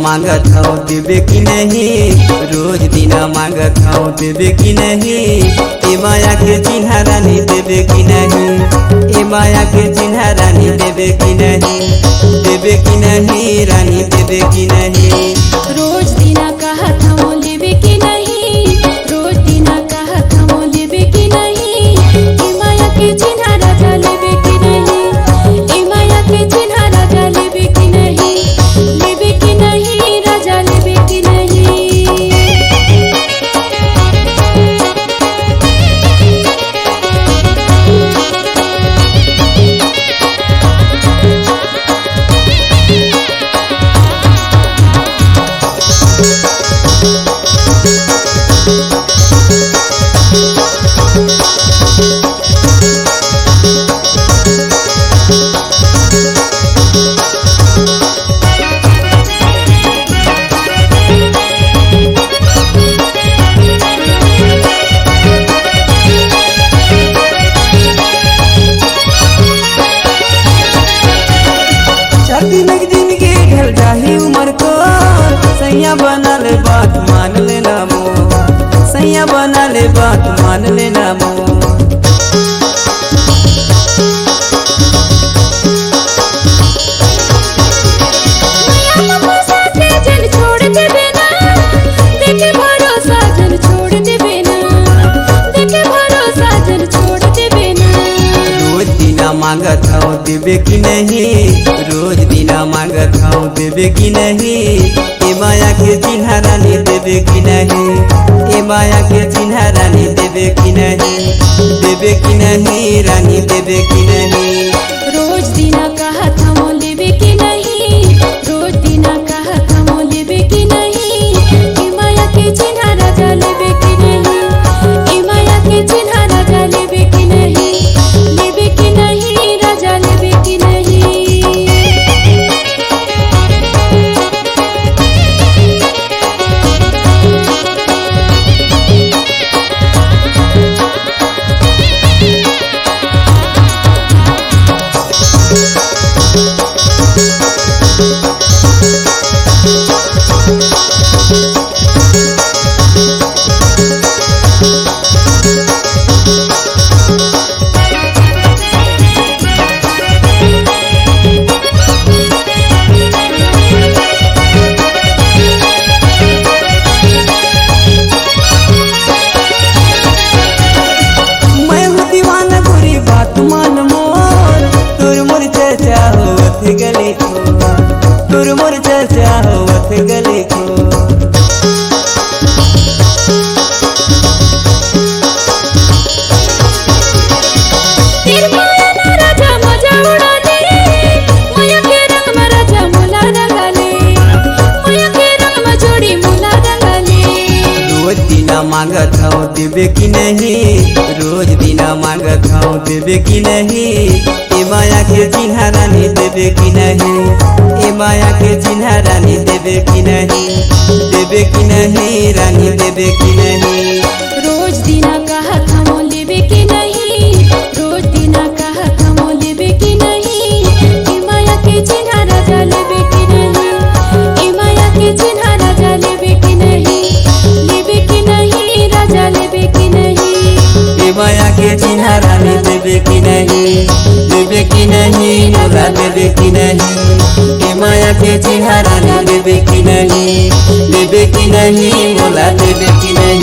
मांगत हूँ देवे कि नहीं, रोज दिन मांगत हूँ देवे कि नहीं। ए माया के चिन्हा रानी देवे कि नहीं, ए माया के चिन्हा रानी देवे कि नहीं, देवे कि नहीं रानी देवे कि नहीं। रोज दिना कहत हूँ लेवे कि नहीं, रोज दिना कहत हूँ लेवे कि नहीं। ए माया के चिन्हा राजा लेवे कि नहीं, ए माया के चिन्हा राजा लेवे कि नहीं, लेवे कि नहीं राजा लेवे कि नहीं। जिंदगी ढल जाही उम्र को, सैया बना ले बात मान लेना मो, सैया बना ले बात मान लेना मो। मांगत हूँ देवे कि नहीं, रोज दिना मांगत हूँ देवे कि नहीं। ए माया के चिन्हा रानी देवे कि नहीं, ए माया के चिन्हा रानी देवे कि नहीं, देवे कि नहीं रानी देवे कि नहीं। रोज दिना कहत हूँ लेवे कि नहीं, रोज दिना कहत हूँ लेवे कि नहीं। ए माया के चिन्हा राजा लेवे कि नहीं, ए माया के चिन्हा राजा लेवे कि नहीं, लेवे कि नहीं राजा लेवे कि नहीं। गली को तुर मोर चर्चा होवत गली को। रोज दिना मांगत हूँ देवे कि नहीं, रोज दिना मांगत हूँ देवे कि नहीं। ए माया के चिन्हा रानी देवे कि नहीं, ए माया के चिन्हा रानी देवे कि नहीं, देवे कि नहीं रानी देवे कि नहीं। रोज दिना कहत हूँ लेवे कि नहीं, रोज दिना कहत हूँ लेवे कि नहीं। ए माया के चिन्हा राजा लेवे कि नहीं, ए माया के चिन्हा राजा लेवे कि नहीं, लेवे कि नहीं राजा लेवे कि नहीं। ए माया के चिन्हा रानी देवे कि नहीं, देवे कि नहीं मोला देवे कि नहीं। ए माया के चिन्हा रानी देवे कि नहीं, देवे कि नहीं मोला देवे कि नहीं।